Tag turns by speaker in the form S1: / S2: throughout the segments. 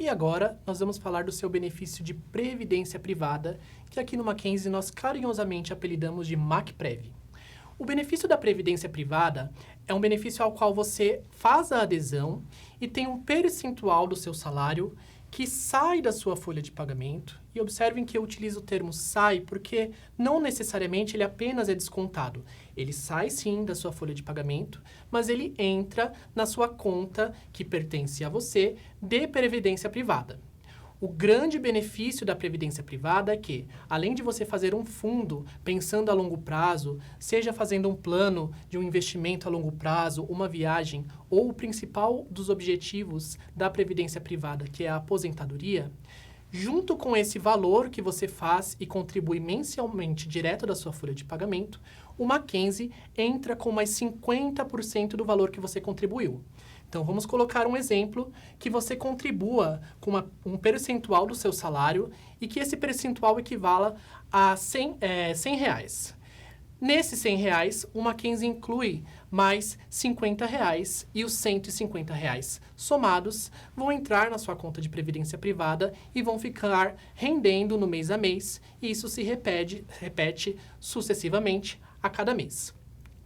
S1: E agora nós vamos falar do seu benefício de previdência privada, que aqui no Mackenzie nós carinhosamente apelidamos de MacPrev. O benefício da previdência privada é um benefício ao qual você faz a adesão e tem um percentual do seu salário que sai da sua folha de pagamento. E observem que eu utilizo o termo sai porque não necessariamente ele apenas é descontado. Ele sai sim da sua folha de pagamento, mas ele entra na sua conta que pertence a você de previdência privada. O grande benefício da previdência privada é que, além de você fazer um fundo pensando a longo prazo, seja fazendo um plano de um investimento a longo prazo, uma viagem, ou o principal dos objetivos da previdência privada, que é a aposentadoria, junto com esse valor que você faz e contribui mensalmente direto da sua folha de pagamento, o Mackenzie entra com mais 50% do valor que você contribuiu. Então, vamos colocar um exemplo que você contribua com um percentual do seu salário e que esse percentual equivala a 100 reais. Nesses 100 reais, o Mackenzie inclui mais 50 reais e os 150 reais somados vão entrar na sua conta de previdência privada e vão ficar rendendo no mês a mês, e isso se repete sucessivamente a cada mês.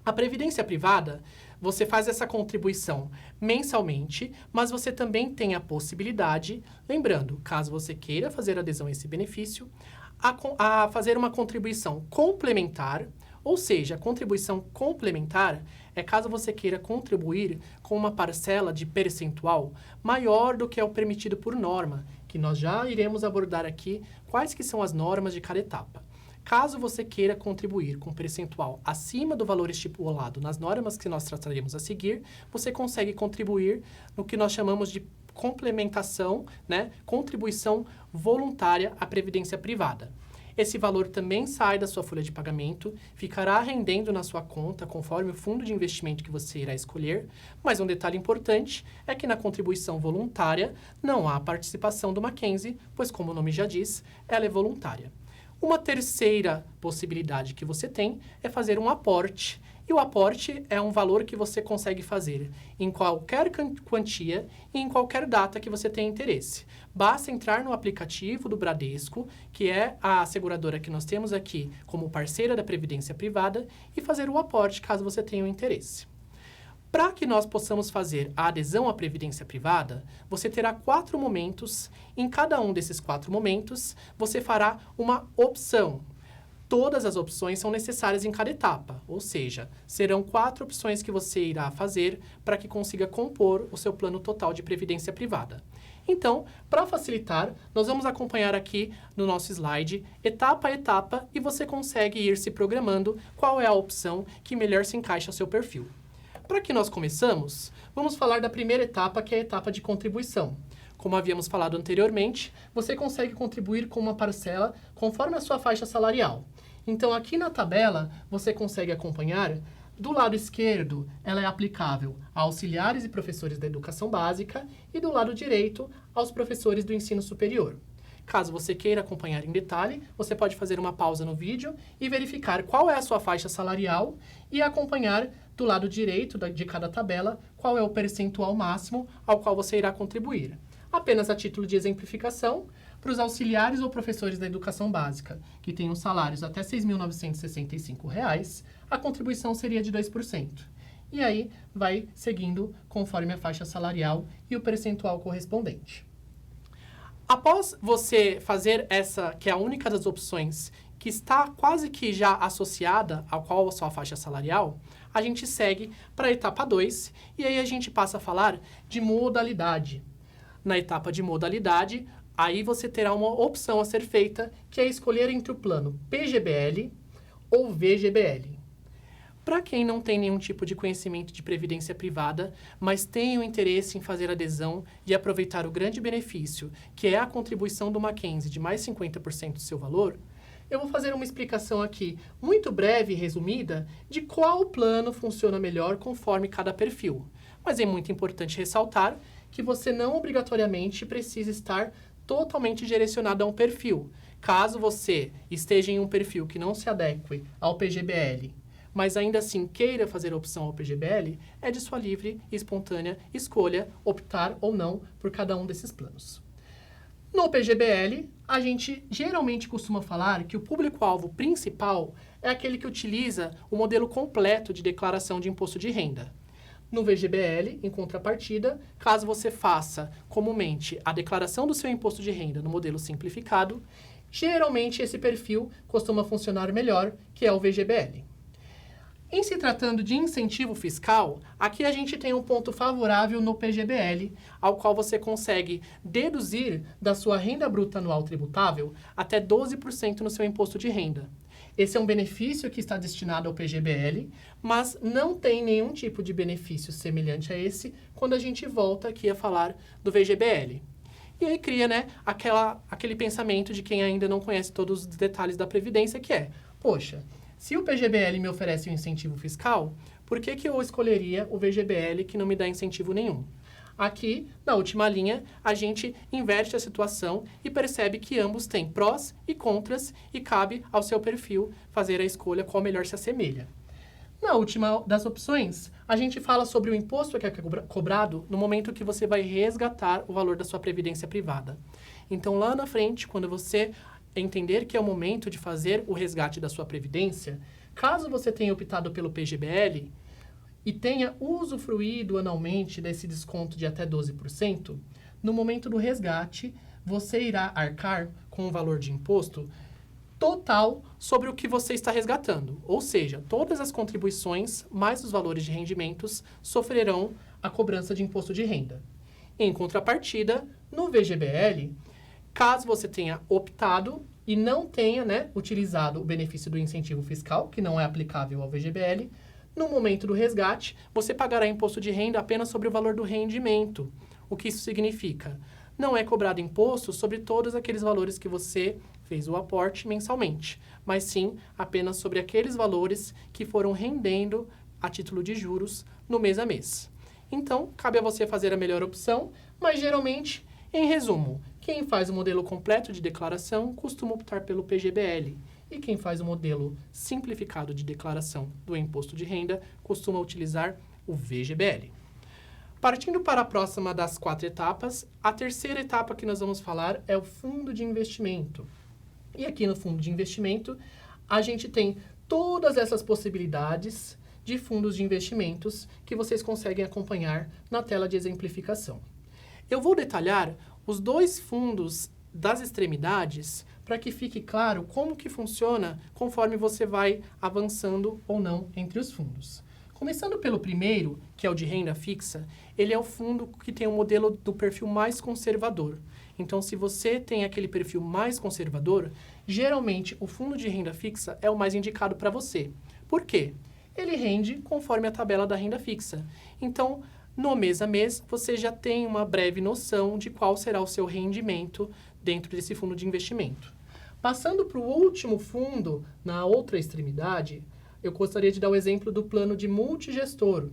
S1: A previdência privada, você faz essa contribuição mensalmente, mas você também tem a possibilidade, lembrando, caso você queira fazer adesão a esse benefício, a fazer uma contribuição complementar, ou seja, a contribuição complementar é caso você queira contribuir com uma parcela de percentual maior do que é o permitido por norma, que nós já iremos abordar aqui quais que são as normas de cada etapa. Caso você queira contribuir com percentual acima do valor estipulado nas normas que nós trataremos a seguir, você consegue contribuir no que nós chamamos de complementação, contribuição voluntária à previdência privada. Esse valor também sai da sua folha de pagamento, ficará rendendo na sua conta conforme o fundo de investimento que você irá escolher, mas um detalhe importante é que na contribuição voluntária não há participação do Mackenzie, pois como o nome já diz, ela é voluntária. Uma terceira possibilidade que você tem é fazer um aporte. E o aporte é um valor que você consegue fazer em qualquer quantia e em qualquer data que você tenha interesse. Basta entrar no aplicativo do Bradesco, que é a seguradora que nós temos aqui como parceira da Previdência Privada, e fazer o aporte caso você tenha um interesse. Para que nós possamos fazer a adesão à Previdência Privada, você terá 4 momentos. Em cada um desses 4 momentos, você fará uma opção. Todas as opções são necessárias em cada etapa, ou seja, serão 4 opções que você irá fazer para que consiga compor o seu plano total de previdência privada. Então, para facilitar, nós vamos acompanhar aqui no nosso slide, etapa a etapa, e você consegue ir se programando qual é a opção que melhor se encaixa ao seu perfil. Para que nós começamos, vamos falar da primeira etapa, que é a etapa de contribuição. Como havíamos falado anteriormente, você consegue contribuir com uma parcela conforme a sua faixa salarial. Então, aqui na tabela, você consegue acompanhar, do lado esquerdo, ela é aplicável a auxiliares e professores da educação básica e do lado direito, aos professores do ensino superior. Caso você queira acompanhar em detalhe, você pode fazer uma pausa no vídeo e verificar qual é a sua faixa salarial e acompanhar do lado direito de cada tabela qual é o percentual máximo ao qual você irá contribuir. Apenas a título de exemplificação, para os auxiliares ou professores da educação básica, que tenham salários até R$ 6.965, a contribuição seria de 2%. E aí vai seguindo conforme a faixa salarial e o percentual correspondente. Após você fazer essa, que é a única das opções que está quase que já associada ao qual a sua faixa salarial, a gente segue para a etapa 2 e aí a gente passa a falar de modalidade. Na etapa de modalidade, aí você terá uma opção a ser feita, que é escolher entre o plano PGBL ou VGBL. Para quem não tem nenhum tipo de conhecimento de previdência privada, mas tem o interesse em fazer adesão e aproveitar o grande benefício, que é a contribuição do Mackenzie de mais 50% do seu valor, eu vou fazer uma explicação aqui muito breve e resumida de qual plano funciona melhor conforme cada perfil. Mas é muito importante ressaltar que você não obrigatoriamente precisa estar totalmente direcionado a um perfil. Caso você esteja em um perfil que não se adeque ao PGBL, mas ainda assim queira fazer a opção ao PGBL, é de sua livre e espontânea escolha optar ou não por cada um desses planos. No PGBL, a gente geralmente costuma falar que o público-alvo principal é aquele que utiliza o modelo completo de declaração de imposto de renda. No VGBL, em contrapartida, caso você faça comumente a declaração do seu imposto de renda no modelo simplificado, geralmente esse perfil costuma funcionar melhor, que é o VGBL. Em se tratando de incentivo fiscal, aqui a gente tem um ponto favorável no PGBL, ao qual você consegue deduzir da sua renda bruta anual tributável até 12% no seu imposto de renda. Esse é um benefício que está destinado ao PGBL, mas não tem nenhum tipo de benefício semelhante a esse quando a gente volta aqui a falar do VGBL. E aí cria, né, aquele pensamento de quem ainda não conhece todos os detalhes da Previdência, que é, poxa, se o PGBL me oferece um incentivo fiscal, por que eu escolheria o VGBL que não me dá incentivo nenhum? Aqui, na última linha, a gente inverte a situação e percebe que ambos têm prós e contras e cabe ao seu perfil fazer a escolha qual melhor se assemelha. Na última das opções, a gente fala sobre o imposto que é cobrado no momento que você vai resgatar o valor da sua previdência privada. Então, lá na frente, quando você entender que é o momento de fazer o resgate da sua previdência, caso você tenha optado pelo PGBL e tenha usufruído anualmente desse desconto de até 12%, no momento do resgate, você irá arcar com o valor de imposto total sobre o que você está resgatando. Ou seja, todas as contribuições, mais os valores de rendimentos, sofrerão a cobrança de imposto de renda. Em contrapartida, no VGBL, caso você tenha optado e não tenha, utilizado o benefício do incentivo fiscal, que não é aplicável ao VGBL, no momento do resgate, você pagará imposto de renda apenas sobre o valor do rendimento. O que isso significa? Não é cobrado imposto sobre todos aqueles valores que você fez o aporte mensalmente, mas sim apenas sobre aqueles valores que foram rendendo a título de juros no mês a mês. Então, cabe a você fazer a melhor opção, mas geralmente, em resumo, quem faz o modelo completo de declaração costuma optar pelo PGBL. E quem faz o modelo simplificado de declaração do imposto de renda costuma utilizar o VGBL. Partindo para a próxima das 4 etapas, a terceira etapa que nós vamos falar é o fundo de investimento. E aqui no fundo de investimento, a gente tem todas essas possibilidades de fundos de investimentos que vocês conseguem acompanhar na tela de exemplificação. Eu vou detalhar os 2 fundos das extremidades para que fique claro como que funciona conforme você vai avançando ou não entre os fundos. Começando pelo primeiro, que é o de renda fixa, ele é o fundo que tem o modelo do perfil mais conservador. Então, se você tem aquele perfil mais conservador, geralmente o fundo de renda fixa é o mais indicado para você. Por quê? Ele rende conforme a tabela da renda fixa. Então, no mês a mês, você já tem uma breve noção de qual será o seu rendimento dentro desse fundo de investimento. Passando para o último fundo, na outra extremidade, eu gostaria de dar o exemplo do plano de multigestor.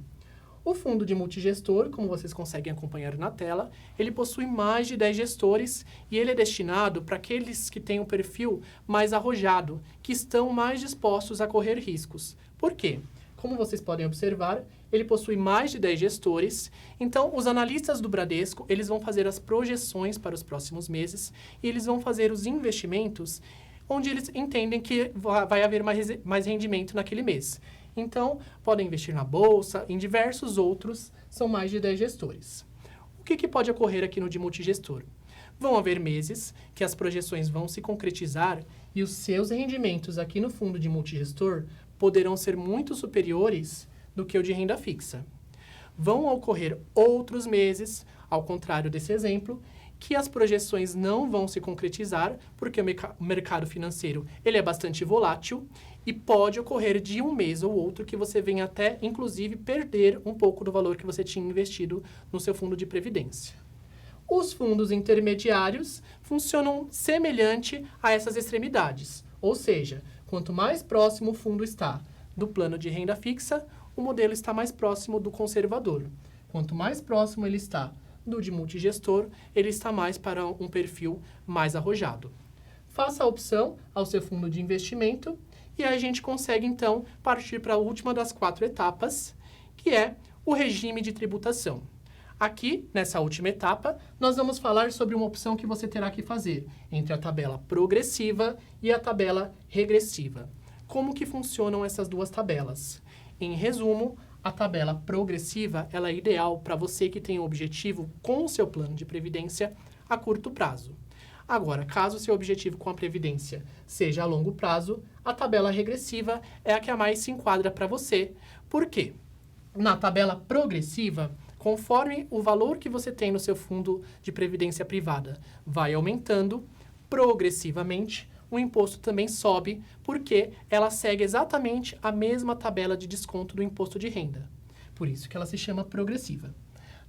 S1: O fundo de multigestor, como vocês conseguem acompanhar na tela, ele possui mais de 10 gestores e ele é destinado para aqueles que têm um perfil mais arrojado, que estão mais dispostos a correr riscos. Por quê? Como vocês podem observar, ele possui mais de 10 gestores, então os analistas do Bradesco, eles vão fazer as projeções para os próximos meses e eles vão fazer os investimentos onde eles entendem que vai haver mais rendimento naquele mês. Então, podem investir na bolsa, em diversos outros, são mais de 10 gestores. O que pode ocorrer aqui no de multigestor? Vão haver meses que as projeções vão se concretizar e os seus rendimentos aqui no fundo de multigestor poderão ser muito superiores do que o de renda fixa. Vão ocorrer outros meses, ao contrário desse exemplo, que as projeções não vão se concretizar, porque o mercado financeiro ele é bastante volátil e pode ocorrer de um mês ou outro que você venha até, inclusive, perder um pouco do valor que você tinha investido no seu fundo de previdência. Os fundos intermediários funcionam semelhante a essas extremidades, ou seja, quanto mais próximo o fundo está do plano de renda fixa, o modelo está mais próximo do conservador. Quanto mais próximo ele está do de multigestor, ele está mais para um perfil mais arrojado. Faça a opção ao seu fundo de investimento e aí a gente consegue, então, partir para a última das 4 etapas, que é o regime de tributação. Aqui, nessa última etapa, nós vamos falar sobre uma opção que você terá que fazer entre a tabela progressiva e a tabela regressiva. Como que funcionam essas duas tabelas? Em resumo, a tabela progressiva ela é ideal para você que tem um objetivo com o seu plano de previdência a curto prazo. Agora, caso o seu objetivo com a previdência seja a longo prazo, a tabela regressiva é a que mais se enquadra para você. Por quê? Na tabela progressiva, conforme o valor que você tem no seu fundo de previdência privada vai aumentando, progressivamente, o imposto também sobe, porque ela segue exatamente a mesma tabela de desconto do imposto de renda. Por isso que ela se chama progressiva.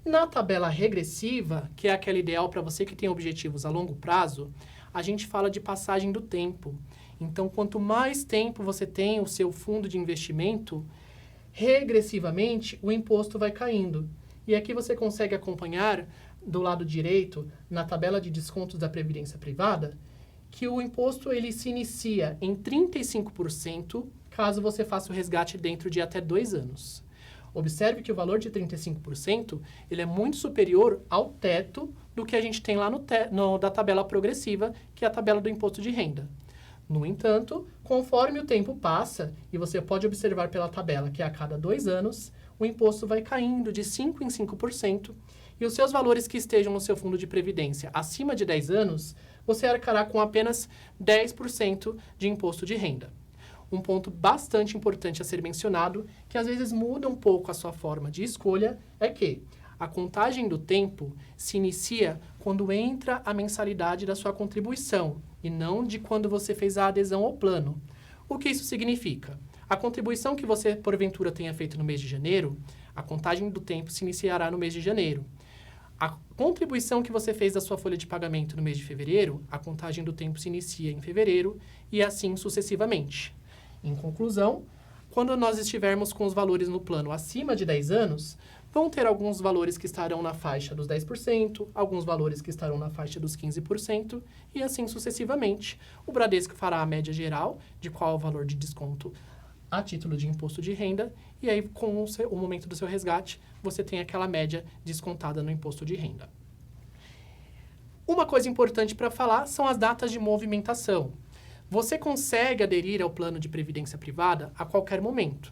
S1: Na tabela regressiva, que é aquela ideal para você que tem objetivos a longo prazo, a gente fala de passagem do tempo. Então, quanto mais tempo você tem o seu fundo de investimento, regressivamente o imposto vai caindo. E aqui você consegue acompanhar, do lado direito, na tabela de descontos da Previdência Privada, que o imposto ele se inicia em 35% caso você faça o resgate dentro de até 2 anos. Observe que o valor de 35% ele é muito superior ao teto do que a gente tem lá da tabela progressiva, que é a tabela do imposto de renda. No entanto, conforme o tempo passa, e você pode observar pela tabela que a cada 2 anos, o imposto vai caindo de 5% em 5%, e os seus valores que estejam no seu fundo de previdência acima de 10 anos, você arcará com apenas 10% de imposto de renda. Um ponto bastante importante a ser mencionado, que às vezes muda um pouco a sua forma de escolha, é que a contagem do tempo se inicia quando entra a mensalidade da sua contribuição, e não de quando você fez a adesão ao plano. O que isso significa? A contribuição que você, porventura, tenha feito no mês de janeiro, a contagem do tempo se iniciará no mês de janeiro. A contribuição que você fez da sua folha de pagamento no mês de fevereiro, a contagem do tempo se inicia em fevereiro e assim sucessivamente. Em conclusão, quando nós estivermos com os valores no plano acima de 10 anos, vão ter alguns valores que estarão na faixa dos 10%, alguns valores que estarão na faixa dos 15% e assim sucessivamente. O Bradesco fará a média geral de qual é o valor de desconto a título de imposto de renda, e aí, com o momento do seu resgate, você tem aquela média descontada no imposto de renda. Uma coisa importante para falar são as datas de movimentação. Você consegue aderir ao plano de previdência privada a qualquer momento,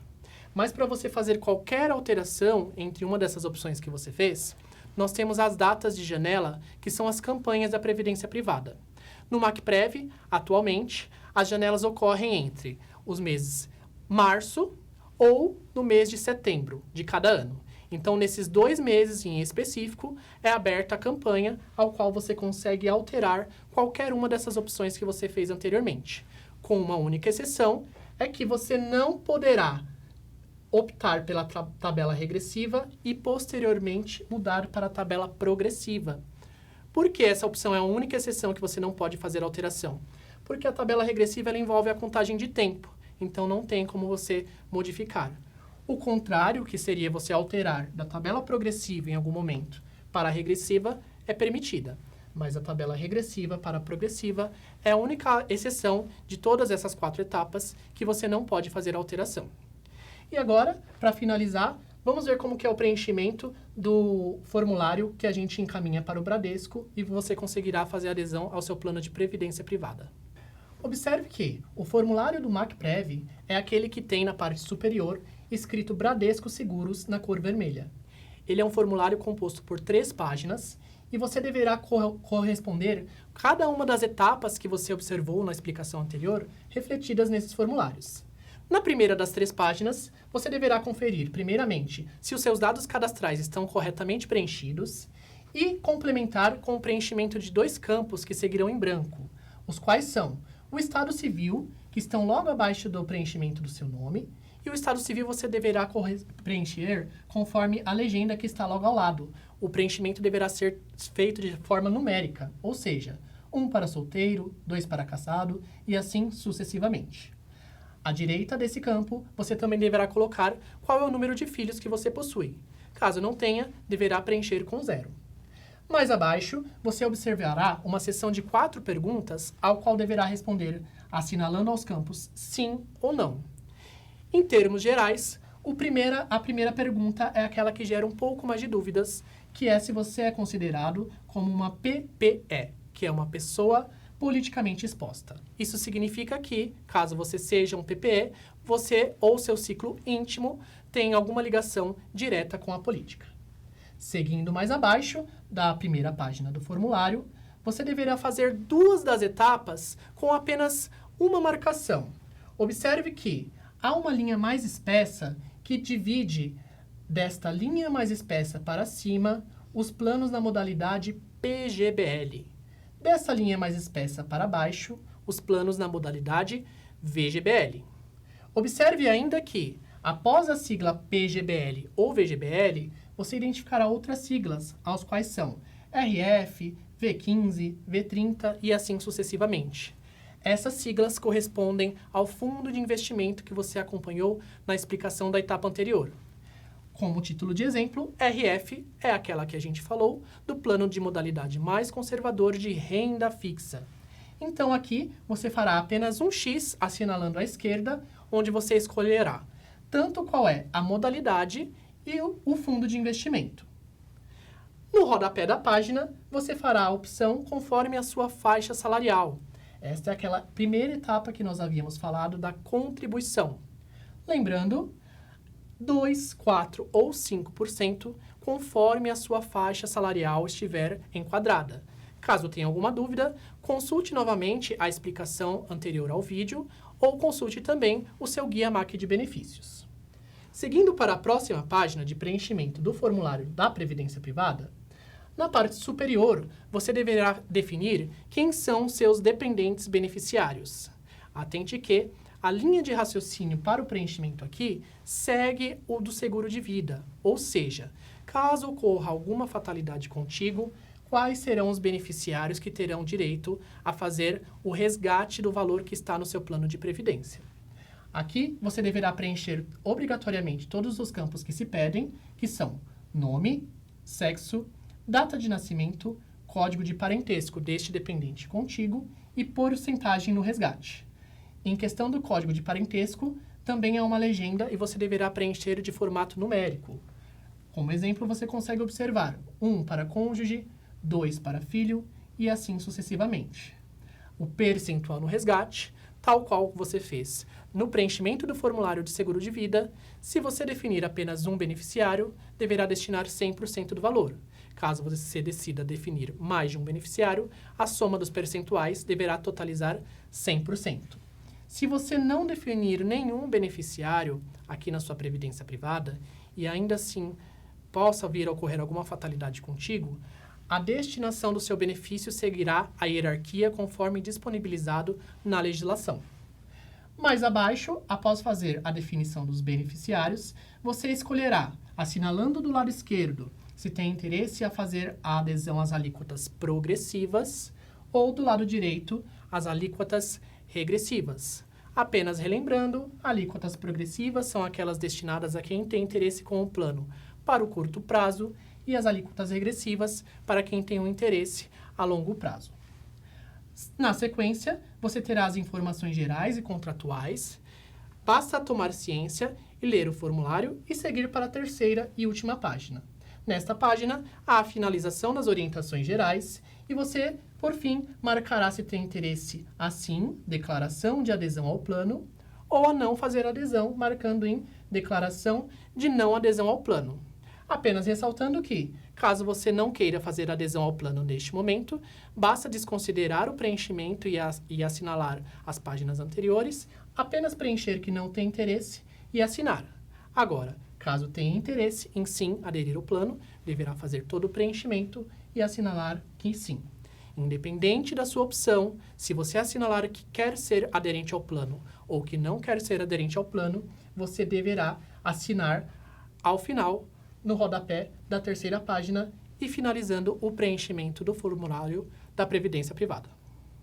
S1: mas para você fazer qualquer alteração entre uma dessas opções que você fez, nós temos as datas de janela, que são as campanhas da previdência privada. No MacPrev, atualmente, as janelas ocorrem entre os meses março ou no mês de setembro de cada ano. Então, nesses 2 meses em específico, é aberta a campanha ao qual você consegue alterar qualquer uma dessas opções que você fez anteriormente. Com uma única exceção, é que você não poderá optar pela tabela regressiva e, posteriormente, mudar para a tabela progressiva. Por que essa opção é a única exceção que você não pode fazer alteração? Porque a tabela regressiva ela envolve a contagem de tempo. Então, não tem como você modificar. O contrário, que seria você alterar da tabela progressiva em algum momento para a regressiva, é permitida. Mas a tabela regressiva para a progressiva é a única exceção de todas essas 4 etapas que você não pode fazer alteração. E agora, para finalizar, vamos ver como que é o preenchimento do formulário que a gente encaminha para o Bradesco e você conseguirá fazer adesão ao seu plano de previdência privada. Observe que o formulário do MacPrev é aquele que tem na parte superior escrito Bradesco Seguros na cor vermelha. Ele é um formulário composto por 3 páginas e você deverá corresponder cada uma das etapas que você observou na explicação anterior refletidas nesses formulários. Na primeira das 3 páginas, você deverá conferir, primeiramente, se os seus dados cadastrais estão corretamente preenchidos e complementar com o preenchimento de 2 campos que seguirão em branco, os quais são o estado civil, que estão logo abaixo do preenchimento do seu nome, e o estado civil você deverá preencher conforme a legenda que está logo ao lado. O preenchimento deverá ser feito de forma numérica, ou seja, 1 para solteiro, 2 para casado e assim sucessivamente. À direita desse campo, você também deverá colocar qual é o número de filhos que você possui. Caso não tenha, deverá preencher com 0. Mais abaixo, você observará uma seção de 4 perguntas, ao qual deverá responder assinalando aos campos sim ou não. Em termos gerais, a primeira pergunta é aquela que gera um pouco mais de dúvidas que é se você é considerado como uma PPE, que é uma pessoa politicamente exposta. Isso significa que, caso você seja um PPE, você ou seu ciclo íntimo tem alguma ligação direta com a política. Seguindo mais abaixo, da primeira página do formulário, você deverá fazer 2 das etapas com apenas uma marcação. Observe que há uma linha mais espessa que divide desta linha mais espessa para cima os planos na modalidade PGBL. Dessa linha mais espessa para baixo, os planos na modalidade VGBL. Observe ainda que, após a sigla PGBL ou VGBL, você identificará outras siglas, aos quais são RF, V15, V30 e assim sucessivamente. Essas siglas correspondem ao fundo de investimento que você acompanhou na explicação da etapa anterior. Como título de exemplo, RF é aquela que a gente falou do plano de modalidade mais conservador de renda fixa. Então aqui você fará apenas um X assinalando à esquerda, onde você escolherá tanto qual é a modalidade e o fundo de investimento. No rodapé da página, você fará a opção conforme a sua faixa salarial. Esta é aquela primeira etapa que nós havíamos falado da contribuição. Lembrando, 2%, 4% ou 5% conforme a sua faixa salarial estiver enquadrada. Caso tenha alguma dúvida, consulte novamente a explicação anterior ao vídeo ou consulte também o seu guia MAC de benefícios. Seguindo para a próxima página de preenchimento do formulário da Previdência Privada, na parte superior, você deverá definir quem são seus dependentes beneficiários. Atente que a linha de raciocínio para o preenchimento aqui segue o do seguro de vida, ou seja, caso ocorra alguma fatalidade contigo, quais serão os beneficiários que terão direito a fazer o resgate do valor que está no seu plano de previdência. Aqui você deverá preencher obrigatoriamente todos os campos que se pedem, que são nome, sexo, data de nascimento, código de parentesco deste dependente contigo e porcentagem no resgate. Em questão do código de parentesco, também há uma legenda e você deverá preencher de formato numérico. Como exemplo, você consegue observar 1 para cônjuge, 2 para filho e assim sucessivamente. O percentual no resgate, tal qual você fez no preenchimento do formulário de seguro de vida, se você definir apenas um beneficiário, deverá destinar 100% do valor. Caso você decida definir mais de um beneficiário, a soma dos percentuais deverá totalizar 100%. Se você não definir nenhum beneficiário aqui na sua previdência privada e ainda assim possa vir a ocorrer alguma fatalidade contigo, a destinação do seu benefício seguirá a hierarquia conforme disponibilizado na legislação. Mais abaixo, após fazer a definição dos beneficiários, você escolherá, assinalando do lado esquerdo, se tem interesse a fazer a adesão às alíquotas progressivas ou do lado direito, as alíquotas regressivas. Apenas relembrando, alíquotas progressivas são aquelas destinadas a quem tem interesse com o plano para o curto prazo e as alíquotas regressivas para quem tem um interesse a longo prazo. Na sequência, você terá as informações gerais e contratuais. Basta tomar ciência e ler o formulário e seguir para a terceira e última página. Nesta página, há a finalização das orientações gerais e você, por fim, marcará se tem interesse a sim, declaração de adesão ao plano, ou a não fazer adesão, marcando em declaração de não adesão ao plano. Apenas ressaltando que, caso você não queira fazer adesão ao plano neste momento, basta desconsiderar o preenchimento e assinalar as páginas anteriores, apenas preencher que não tem interesse e assinar. Agora, caso tenha interesse em sim aderir ao plano, deverá fazer todo o preenchimento e assinalar que sim. Independente da sua opção, se você assinalar que quer ser aderente ao plano ou que não quer ser aderente ao plano, você deverá assinar ao final, no rodapé da terceira página e finalizando o preenchimento do formulário da Previdência Privada.